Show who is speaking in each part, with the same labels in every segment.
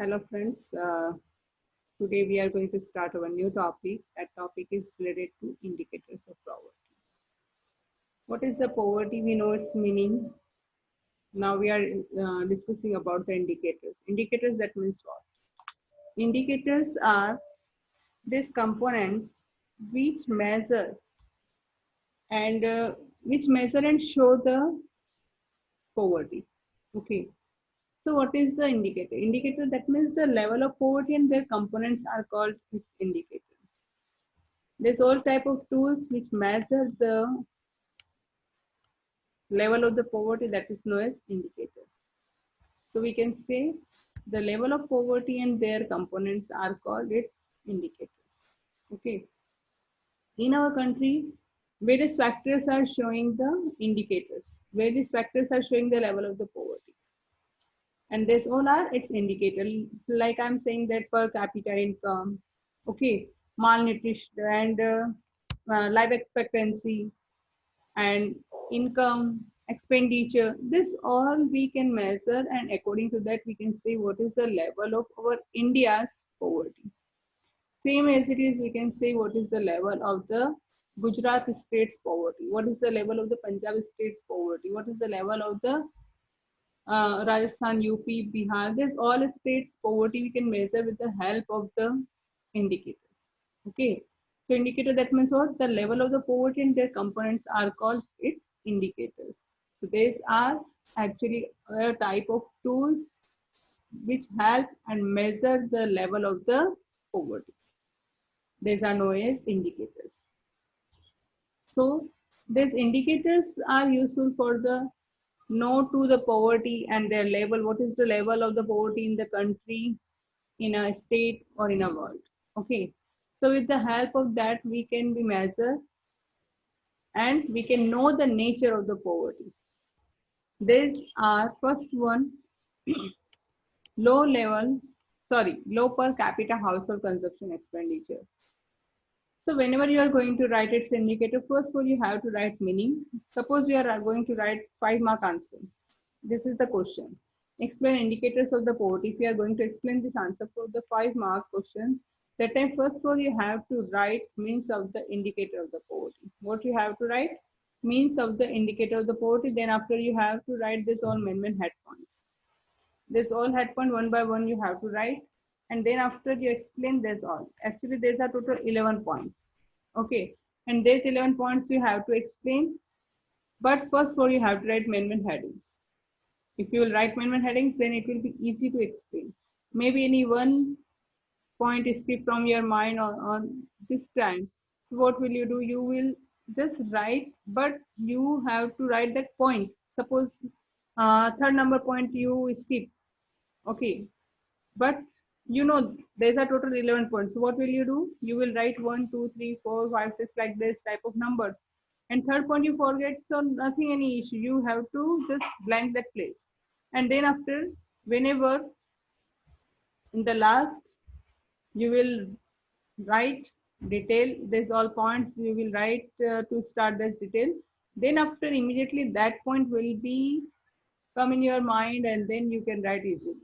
Speaker 1: Hello friends, today we are going to start our new topic. That topic is related to indicators of poverty. What is the poverty? We know its meaning. Now we are discussing about the indicators. Indicators, that means what? Indicators are these components which measure and show the poverty. Okay. So what is the indicator? Indicator, that means the level of poverty and their components are called its indicator. There's all type of tools which measure the level of the poverty, that is known as indicator. So we can say the level of poverty and their components are called its indicators. Okay. In our country, various factors are showing the indicators. Various factors are showing the level of the poverty. And this all are its indicator. Like I'm saying that per capita income, okay, malnutrition and life expectancy, and income, expenditure. This all we can measure, and according to that, we can say what is the level of our India's poverty. Same as it is, we can say what is the level of the Gujarat state's poverty, what is the level of the Punjab state's poverty, what is the level of the Rajasthan, UP, Bihar. There's all states poverty we can measure with the help of the indicators. Okay. So indicator, that means what? The level of the poverty and their components are called its indicators. So these are actually a type of tools which help and measure the level of the poverty. These are known as indicators. So these indicators are useful for the know to the poverty and their level. What is the level of the poverty in the country, in a state, or in a world? Okay. So with the help of that, we can be measure and we can know the nature of the poverty. These are first one, low level, low per capita household consumption expenditure. So whenever you are going to write its indicator, first of all, you have to write meaning. Suppose you are going to write 5-mark answer. This is the question. Explain indicators of the poverty. If you are going to explain this answer for the 5-mark question, that time first of all you have to write means of the indicator of the poverty. What you have to write? Means of the indicator of the poverty. Then after you have to write this all main head points. This all head point one by one you have to write, and then after you explain this all. Actually, there's a total 11 points. Okay, and these 11 points you have to explain. But first of all, you have to write main headings. If you will write main headings, then it will be easy to explain. Maybe any one point escape from your mind on this time. So what will you do? You will just write, but you have to write that point. Suppose third number point you skip. Okay, but you know there's a total 11 points. So what will you do? You will write 1, 2, 3, 4, 5, 6 like this type of numbers. And third point you forget, so nothing any issue. You have to just blank that place. And then after, whenever in the last, you will write detail. There's all points you will write to start this detail. Then after, immediately that point will be come in your mind, and then you can write easily.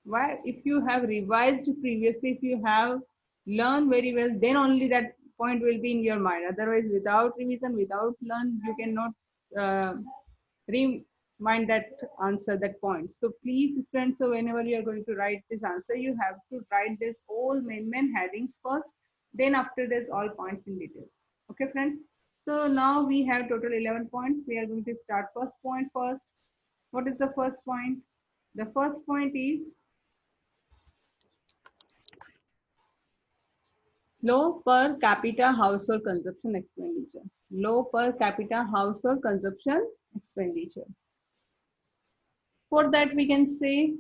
Speaker 1: Why? If you have revised previously, if you have learned very well, then only that point will be in your mind. Otherwise, without revision, without learn, you cannot uh, remind that answer, that point. So please, friends, so whenever you are going to write this answer, you have to write this all main headings first. Then after this, all points in detail. Okay, friends. So now we have total 11 points. We are going to start first point first. What is the first point? The first point is low per capita household consumption expenditure. Low per capita household consumption expenditure. For that, we can say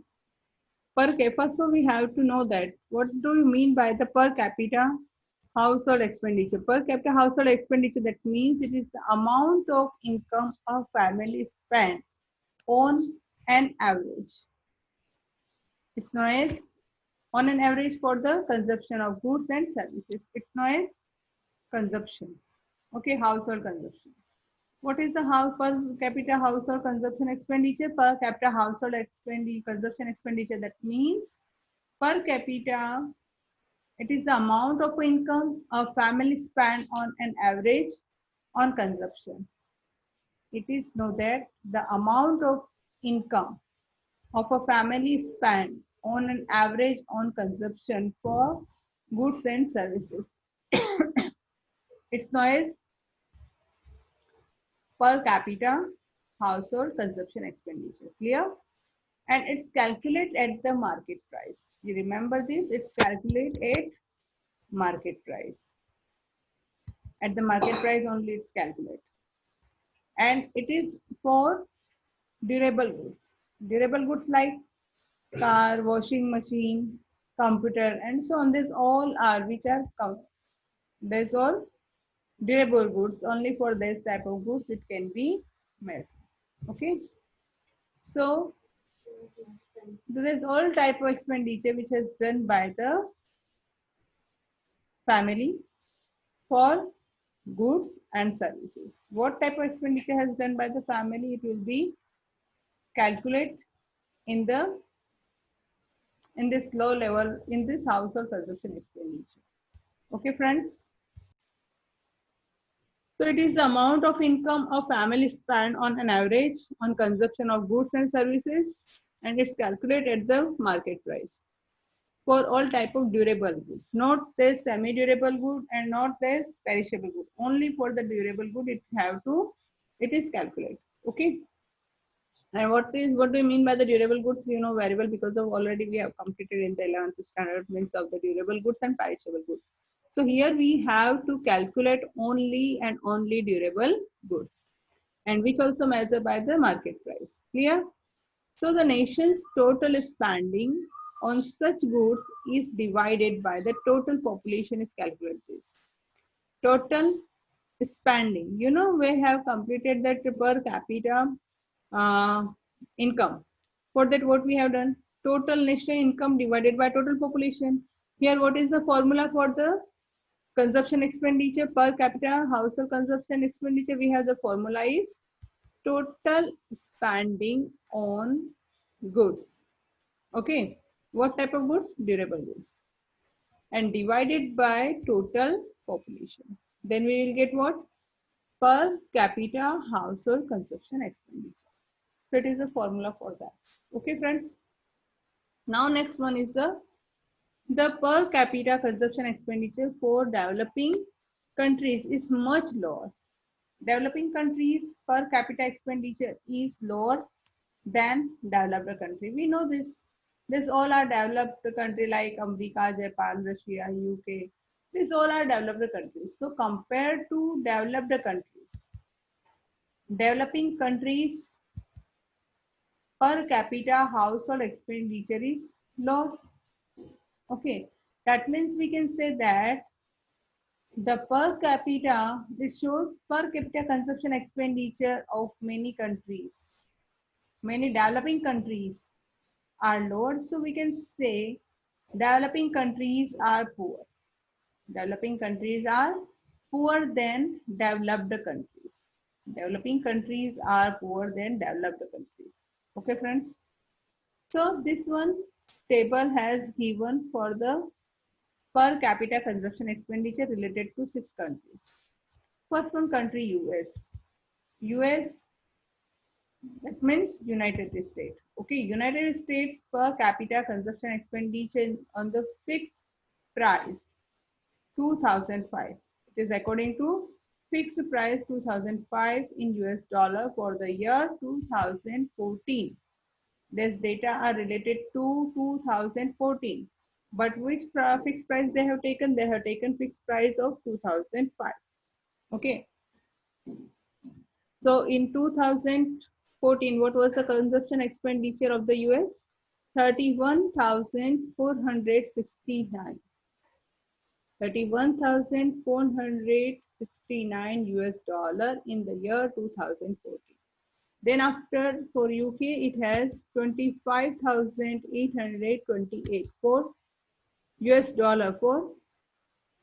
Speaker 1: per capita. First of all, we have to know that what do you mean by the per capita household expenditure? Per capita household expenditure, that means it is the amount of income a family spend on an average. It's known as on an average for the consumption of goods and services. It's known as consumption. Okay, household consumption. What is the house per capita household consumption expenditure? Per capita household consumption expenditure. That means per capita, it is the amount of income a family spend on an average on consumption. It is know that the amount of income of a family spend on an average on consumption for goods and services. It's known as per capita household consumption expenditure. Clear? And it's calculated at the market price. You remember this? It's calculated at market price. At the market price only it's calculated. And it is for durable goods. Durable goods like car, washing machine, computer, and so on. These all are which are there's all durable goods. Only for this type of goods it can be measured. Okay. So there's all type of expenditure which is done by the family for goods and services. What type of expenditure has done by the family? It will be calculate in this low level in this household consumption expenditure. Okay, friends. So it is the amount of income a family spend on an average on consumption of goods and services, and it's calculated at the market price for all type of durable good, not this semi-durable good and not this perishable good. Only for the durable good it is calculated. Okay. And what do you mean by the durable goods? You know very well because of already we have completed in the 11th standard means of the durable goods and perishable goods. So here we have to calculate only and only durable goods, and which also measured by the market price. Clear? So the nation's total spending on such goods is divided by the total population is calculated. This total spending. You know, we have completed that per capita uh, income. For that, what we have done? Total national income divided by total population. Here, what is the formula for the consumption expenditure per capita household consumption expenditure? We have the formula is total spending on goods. Okay. What type of goods? Durable goods. And divided by total population. Then we will get what? Per capita household consumption expenditure. So it is a formula for that. Okay, friends. Now next one is the per capita consumption expenditure for developing countries is much lower. Developing countries per capita expenditure is lower than developed country. We know this. This all are developed country like America, Japan, Russia, UK. These all are developed countries. So compared to developed countries, developing countries per capita household expenditure is low. Okay, that means we can say that the per capita, this shows per capita consumption expenditure of many countries, many developing countries are lower. So we can say developing countries are poor. Developing countries are poor than developed countries. Developing countries are poor than developed countries. Okay, friends. So this one table has given for the per capita consumption expenditure related to 6 countries. First one country US. US, that means United States. Okay, United States per capita consumption expenditure on the fixed price 2005. It is according to fixed price 2005 in US dollar for the year 2014. These data are related to 2014. But which fixed price they have taken? They have taken fixed price of 2005. Okay. So in 2014, what was the consumption expenditure of the US? 31,469. 31,469 US dollar in the year 2014. Then after for UK, it has 25,828 for US dollar for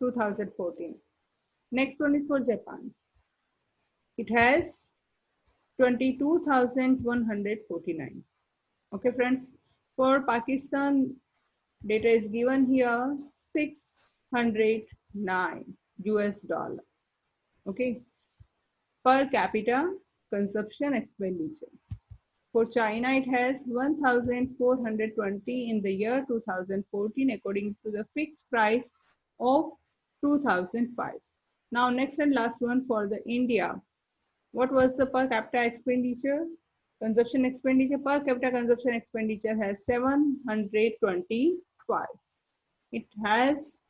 Speaker 1: 2014. Next one is for Japan. it has 22,149. Okay, friends. For Pakistan, data is given here 609 US dollar. Okay, per capita consumption expenditure. For China, it has 1,420 in the year 2014 according to the fixed price of 2005. Now, next and last one for the India. What was the per capita expenditure? Consumption expenditure, per capita consumption expenditure has 725. It has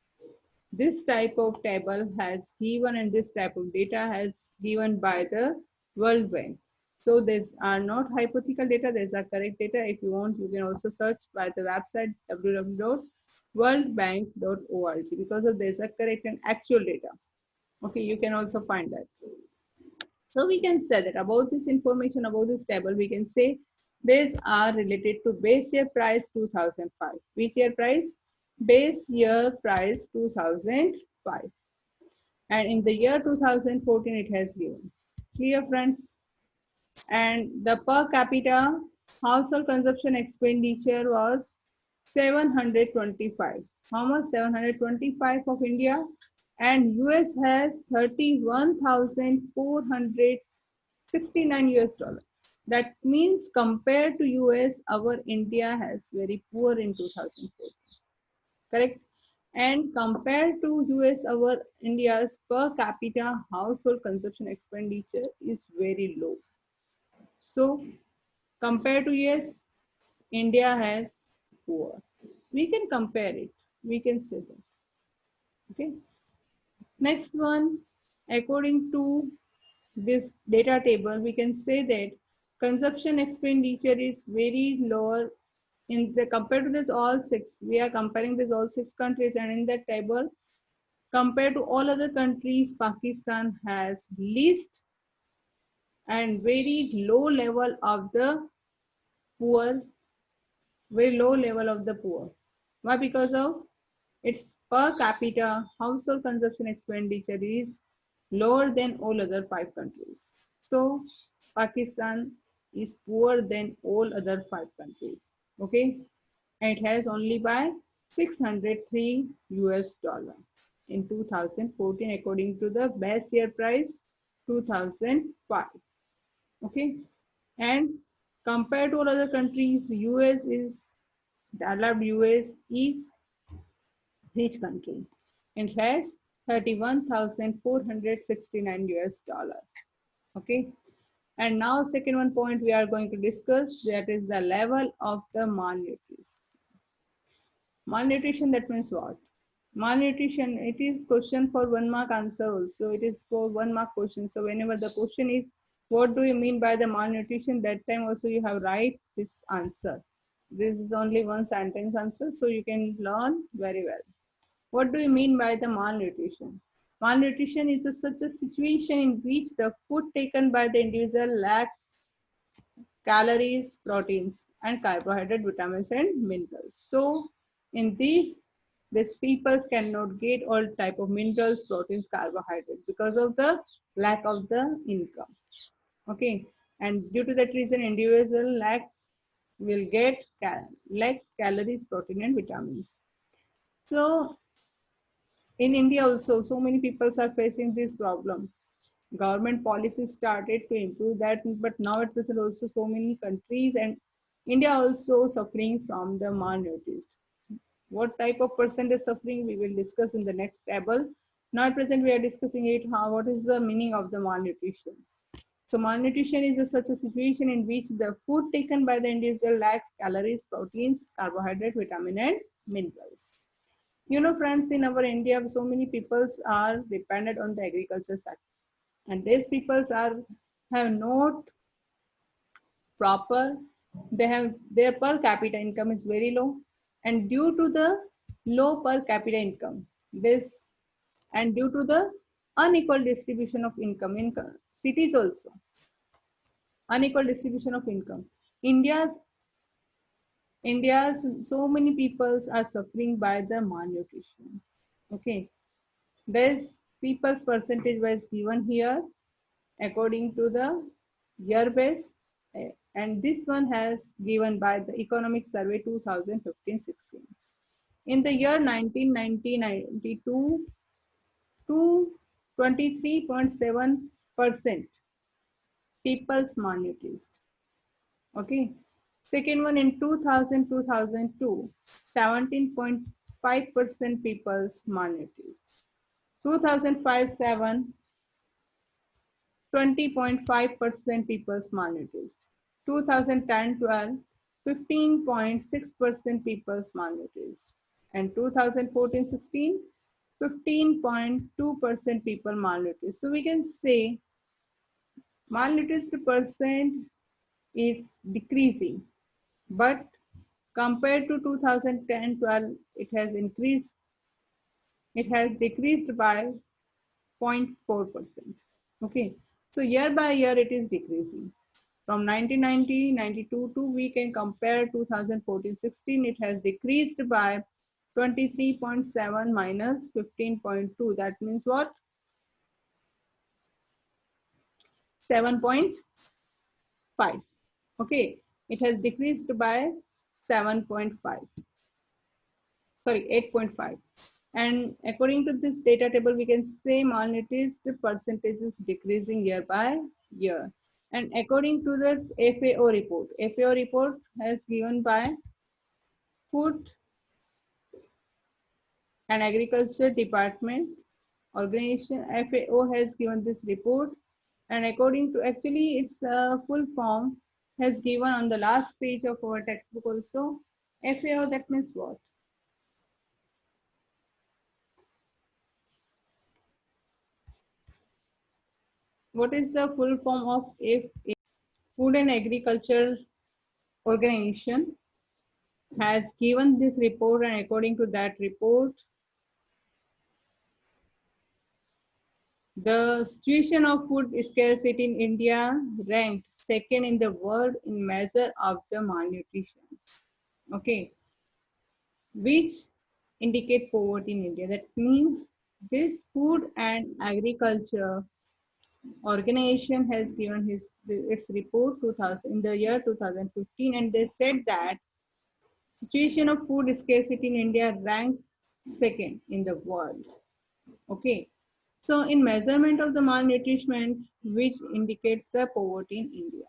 Speaker 1: this type of table has given and this type of data has given by the World Bank. So these are not hypothetical data, these are correct data. If you want, you can also search by the website www.worldbank.org because of these are correct and actual data. Okay, you can also find that. So we can say that about this information, about this table, we can say these are related to base year price 2005. Which year price? Base year price 2005. And in the year 2014, it has given. Clear, friends? And the per capita household consumption expenditure was 725. How much? 725 of India. And US has 31,469 US dollar. That means compared to US, our India has very poor in 2004. Correct? And compared to US, our India's per capita household consumption expenditure is very low. So compared to US, India has poor. We can compare it. We can say that. Okay. Next one, according to this data table, we can say that consumption expenditure is very lower in the compared to this all six. We are comparing this all six countries, and in that table, compared to all other countries, Pakistan has least and very low level of the poor, very low level of the poor. Why? Because of its per capita household consumption expenditure is lower than all other five countries. So Pakistan is poorer than all other five countries. Okay, and it has only by 603 US dollar in 2014 according to the base year price 2005. Okay, and compared to all other countries, US is developed. US is rich country and has 31,469 US dollar. Okay, and now second one point we are going to discuss, that is the level of the malnutrition. Malnutrition, that means what? Malnutrition, it is question for 1 mark answer also. It is for 1 mark question. So whenever the question is, what do you mean by the malnutrition? That time also you have write this answer. This is only one sentence answer, so you can learn very well. What do you mean by the malnutrition? Malnutrition is such a situation in which the food taken by the individual lacks calories, proteins, and carbohydrate, vitamins, and minerals. So in these peoples cannot get all type of minerals, proteins, carbohydrates because of the lack of the income. Okay, and due to that reason, individual will get lacks calories, protein, and vitamins. So in India also, so many people are facing this problem. Government policies started to improve that, but now at present also so many countries and India also suffering from the malnutrition. What type of percentage suffering we will discuss in the next table. Now at present we are discussing it, what is the meaning of the malnutrition. So malnutrition is such a situation in which the food taken by the individual lacks calories, proteins, carbohydrate, vitamin, and minerals. You know, friends, in our India, so many peoples are dependent on the agriculture sector, and these peoples have not proper. They have their per capita income is very low, and due to the low per capita income, this and due to the unequal distribution of income in cities also, unequal distribution of income. India's so many peoples are suffering by the malnutrition. Okay, this people's percentage was given here, according to the year base, and this one has given by the Economic Survey 2015-16. In the year 1992 to 23.7% people's malnourished. Okay. Second one in 2000-2002, 17.5% people's malnourished. 2005-7, 20.5% people's malnourished. 2010-12, 15.6% people's malnourished. And 2014-16, 15.2% people malnourished. So we can say malnourished percent is decreasing, but compared to 2010-12, it has increased. It has decreased by 0.4%. Okay, so year by year it is decreasing. From 1990-92 to we can compare 2014-16, it has decreased by 23.7 minus 15.2. That means what? 7.5. Okay, it has decreased by 7.5. Sorry, 8.5. And according to this data table, we can say malnourished percentage is decreasing year by year. And according to the FAO report has given by Food and Agriculture Department organization. FAO has given this report, and according to actually its full form has given on the last page of our textbook also. FAO, that means what? What is the full form of FAO? Food and Agriculture Organization has given this report, and according to that report, the situation of food scarcity in India ranked second in the world in measure of the malnutrition. Okay, which indicate poverty in India. That means this Food and Agriculture Organization has given its report 2000 in the year 2015, and they said that situation of food scarcity in India ranked second in the world. Okay, so in measurement of the malnutrition, which indicates the poverty in India.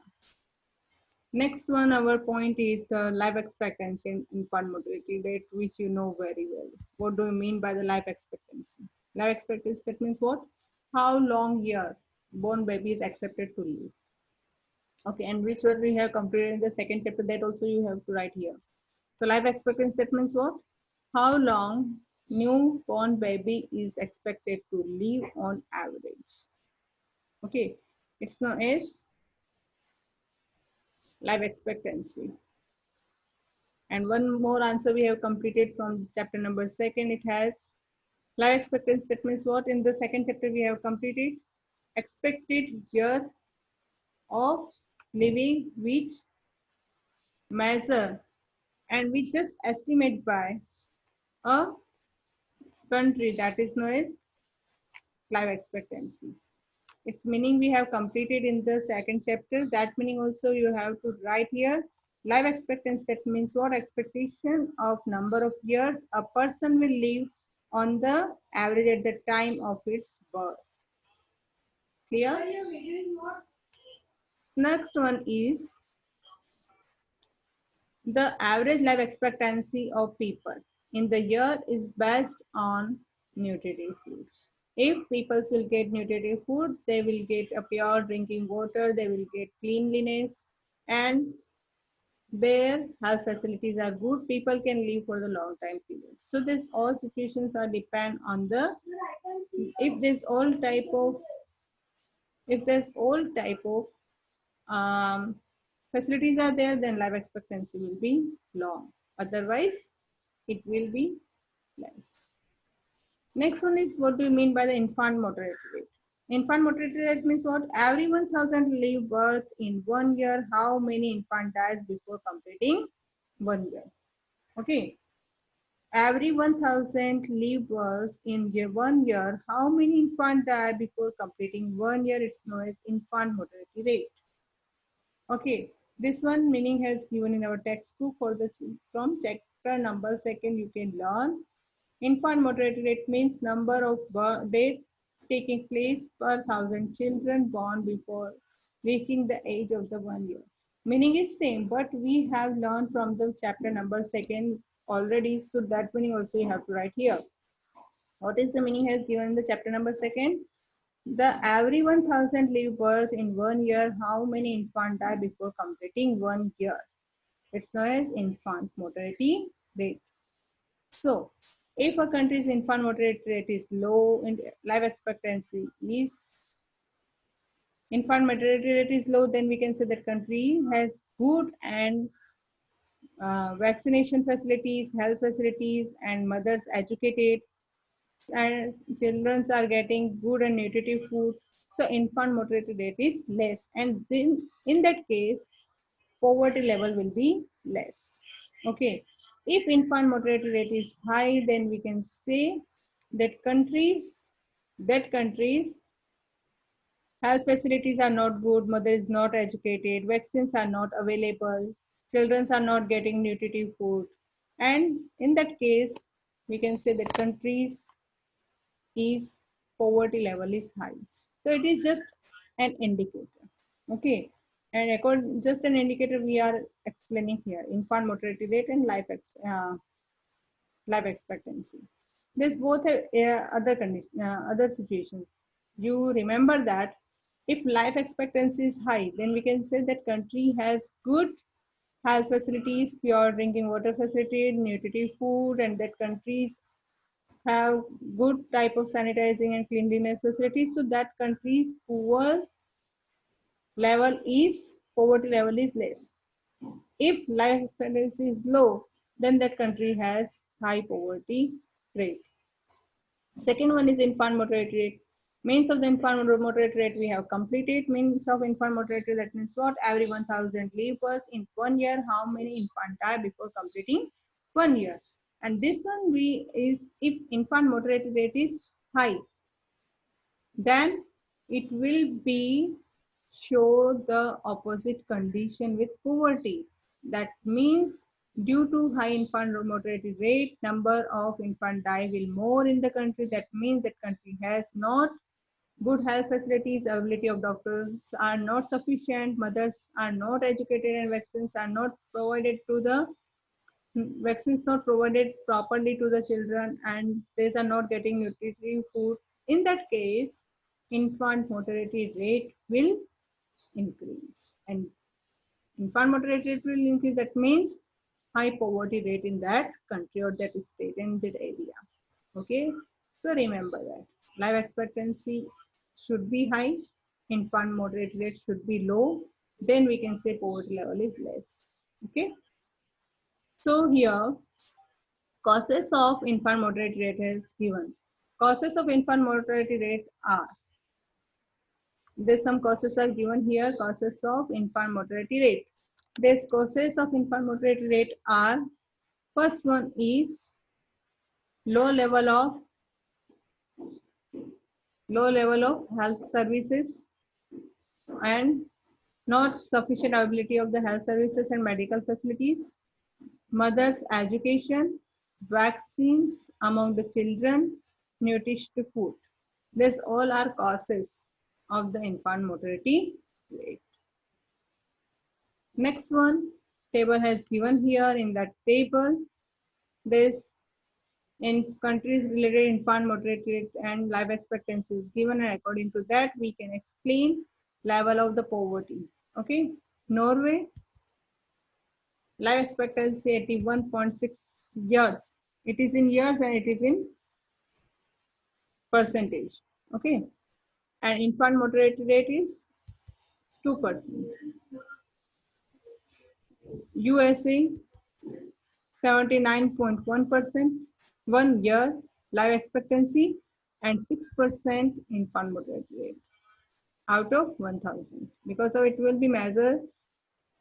Speaker 1: Next one, our point is the life expectancy and infant mortality rate, which you know very well. What do you mean by the life expectancy? Life expectancy, that means what? How long year born baby is accepted to live. Okay, and which one we have completed in the second chapter, that also you have to write here. So life expectancy, that means what? How long newborn baby is expected to live on average. Okay, it's known as life expectancy. And one more answer we have completed from chapter number 2. It has life expectancy, that means what? In the second chapter we have completed expected year of living, which measure and we just estimate by a country, that is known as life expectancy. Its meaning we have completed in the second chapter. That meaning also you have to write here. Life expectancy, that means what? Expectation of number of years a person will live on the average at the time of its birth. Clear? Next one is the average life expectancy of people in the year is based on nutritive food. If people will get nutritive food, they will get a pure drinking water, they will get cleanliness, and their health facilities are good, people can live for the long time period. So this all situations are depend on the, if there's all type of facilities are there, then life expectancy will be long. Otherwise, it will be less. Next one is, what do you mean by the infant mortality rate? Infant mortality rate means what? Every 1,000 live birth in 1 year, how many infant dies before completing 1 year? Okay. every 1,000 live births in 1 year, how many infants die before completing 1 year? It's known as infant mortality rate. Okay, this one meaning has given in our textbook for the from chapter number 2nd. You can learn infant mortality rate means number of deaths taking place per 1,000 children born before reaching the age of the 1 year. Meaning is same, but we have learned from the chapter number 2nd already, so that meaning also you have to write here. What is the meaning has given in the chapter number 2nd? The every 1,000 live birth in 1 year, how many infants die before completing 1 year? It's known as infant mortality rate. So, if a country's infant mortality rate is low and life expectancy is infant mortality rate is low, then we can say that country has good and vaccination facilities, health facilities, and mothers educated, and children are getting good and nutritive food. So infant mortality rate is less, and then in that case, poverty level will be less. Okay, if infant mortality rate is high, then we can say that countries health facilities are not good, mother is not educated, vaccines are not available, children are not getting nutritive food, and in that case, we can say that countries is poverty level is high. So it is just an indicator. Okay. And according just an indicator we are explaining here, infant mortality rate and life expectancy. This both have other condition, other situations. You remember that if life expectancy is high, then we can say that country has good health facilities, pure drinking water facility, nutritive food, and that countries have good type of sanitizing and cleanliness facilities, so that country's poverty level is less. If life expectancy is low, then that country has high poverty rate. Second one is infant mortality rate. Means of the infant mortality rate we have completed. Means of infant mortality rate means what? Every 1,000 live birth in 1 year, how many infant die before completing 1 year? And this one we is if infant mortality rate is high, then it will be show the opposite condition with poverty. That means due to high infant mortality rate, number of infant die will more in the country. That means that country has not good health facilities, availability of doctors are not sufficient, mothers are not educated, and vaccines not provided properly to the children, and they are not getting nutritive food. In that case, infant mortality rate will increase, and infant mortality rate will increase. That means high poverty rate in that country or that state and that area. Okay, so remember that life expectancy should be high, infant mortality rate should be low, then we can say poverty level is less. Okay, so here causes of infant mortality rate is given. Causes of infant mortality rate are, there's some causes are given here, causes of infant mortality rate. These causes of infant mortality rate are, first one is low level of health services and not sufficient availability of the health services and medical facilities, mother's education, vaccines among the children, nutritious food. These all are causes of the infant mortality rate. Next one, table has given here in that table. This in countries related infant mortality rate and life expectancy is given, and according to that we can explain level of the poverty. Okay, Norway life expectancy 81.6 years. It is in years and it is in percentage. Okay, and infant mortality rate is 2%. USA 79.1%, 1 year life expectancy, and 6% infant mortality rate out of 1,000. Because of it will be measured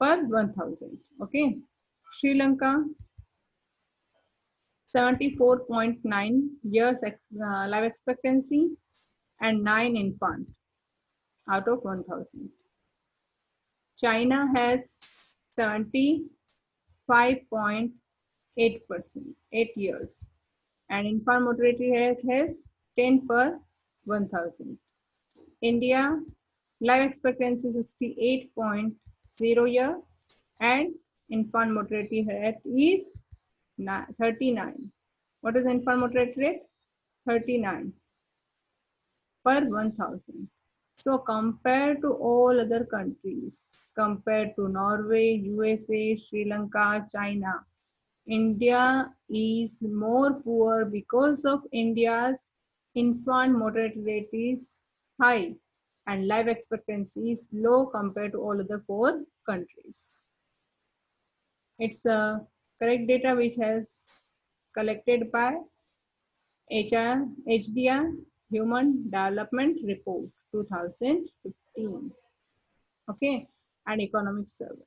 Speaker 1: per 1,000. Okay. Sri Lanka 74.9 years life expectancy, and 9 infant out of 1000. China has 75.8%, 8 years, and infant mortality rate has 10 per 1000. India life expectancy 68.0 year, and infant mortality rate is 39. What is infant mortality rate? 39 per 1000. So compared to all other countries, compared to Norway, USA, Sri Lanka, China, India is more poor because of India's infant mortality rate is high and life expectancy is low compared to all other 4 countries. It's a correct data which has collected by HDR Human Development Report 2015. Okay, and Economic Survey.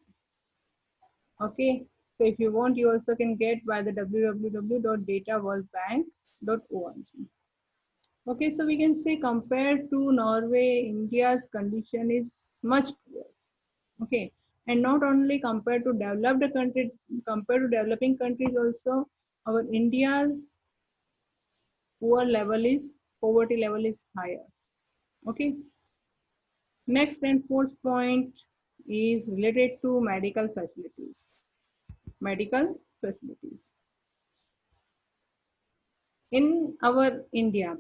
Speaker 1: Okay, so if you want, you also can get by the www.dataworldbank.org. Okay, so we can say compared to Norway, India's condition is much poor. Okay, and not only compared to developed country, compared to developing countries also, our India's poverty level is higher. Okay, next and fourth point is related to medical facilities. Medical facilities. In our India,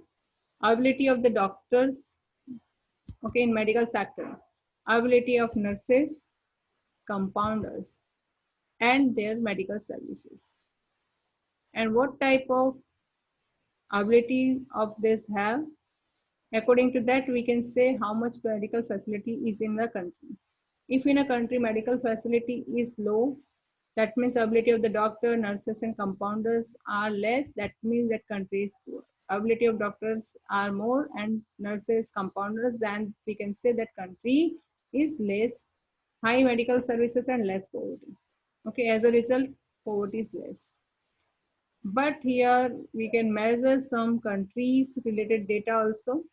Speaker 1: ability of the doctors, okay, in medical sector, ability of nurses, compounders, and their medical services. And what type of ability of this have? According to that, we can say how much medical facility is in the country. If in a country medical facility is low, that means ability of the doctor, nurses, and compounders are less. That means that country is poor. Ability of doctors are more and nurses, compounders, then we can say that country is less, high medical services and less poverty. Okay, as a result, poverty is less. But here we can measure some countries related data also.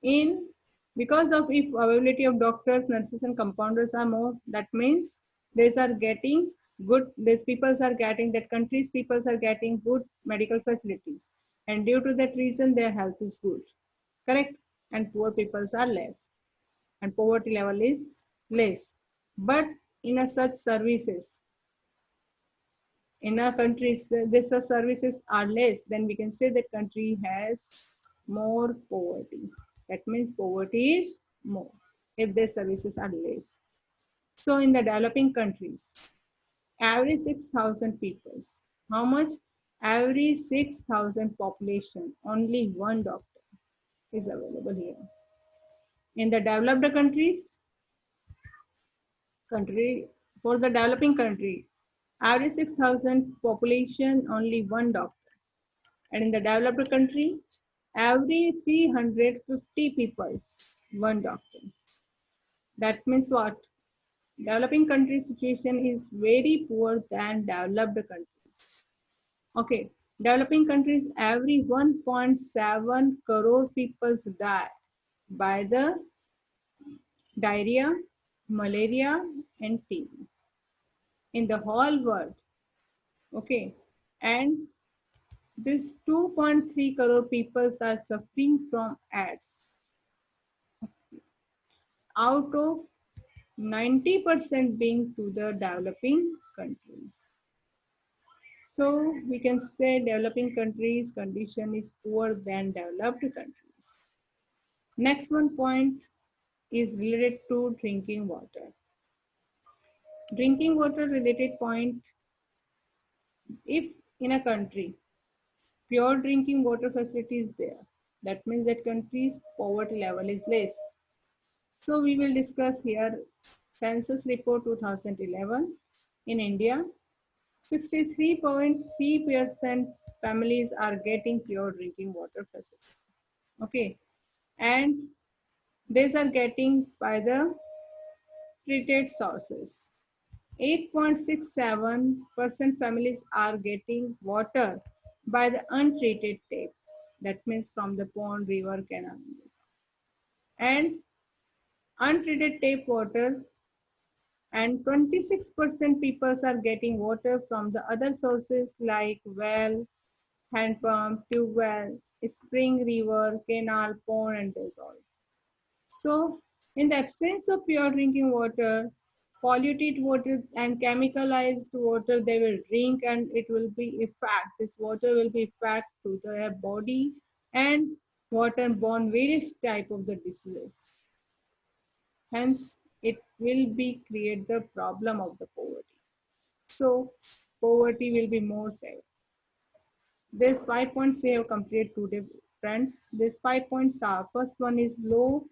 Speaker 1: In because of if availability of doctors, nurses, and compounders are more, that means these are getting good, these peoples are getting, that countries peoples are getting good medical facilities, and due to that reason their health is good, correct, and poor peoples are less and poverty level is less. But in a such services, in our countries these services are less, then we can say that country has more poverty. That means poverty is more if their services are less. So in the developing countries, every 6,000 peoples, how much? Every 6,000 population, only one doctor is available here. In the developed country, for the developing country, every 6,000 population, only one doctor. And in the developed country, every 350 people, one doctor. That means what? Developing country situation is very poor than developed countries. Okay, developing countries, every 1.7 crore people die by the diarrhea, malaria, and TB in the whole world. Okay, and this 2.3 crore people are suffering from AIDS. Out of 90% being to the developing countries. So we can say developing countries condition is poor than developed countries. Next one point is related to drinking water. Drinking water related point, if in a country pure drinking water facility is there, that means that country's poverty level is less. So we will discuss here census report 2011 in India. 63.3% families are getting pure drinking water facility. Okay, and these are getting by the treated sources. 8.67% families are getting water by the untreated tap. That means from the pond, river, canal. And untreated tap water, and 26% people are getting water from the other sources like well, hand pump, tube well, spring, river, canal, pond, and dissolve. So, in the absence of pure drinking water, polluted water and chemicalized water they will drink, and it will be effect. This water will be effect to their body and waterborne various type of the diseases. Hence, it will be create the problem of the poverty. So, poverty will be more severe. These 5 points we have completed today, friends. These 5 points are: first one is low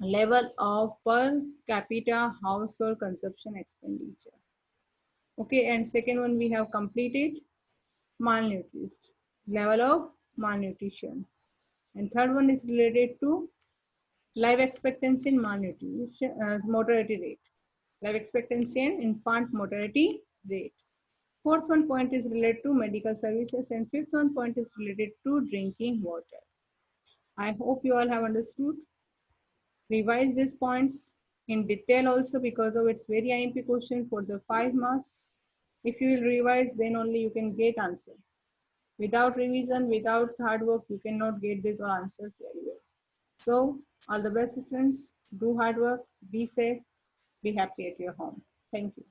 Speaker 1: level of per capita household consumption expenditure. Okay, and second one we have completed malnourished, level of malnutrition. And third one is related to life expectancy and malnutrition, mortality rate. Life expectancy and infant mortality rate. Fourth one point is related to medical services, and fifth one point is related to drinking water. I hope you all have understood. Revise these points in detail also, because of its very IMP question for the 5 marks. If you will revise, then only you can get answer. Without revision, without hard work, you cannot get these answers very well. So all the best, students. Do hard work, be safe, be happy at your home. Thank you.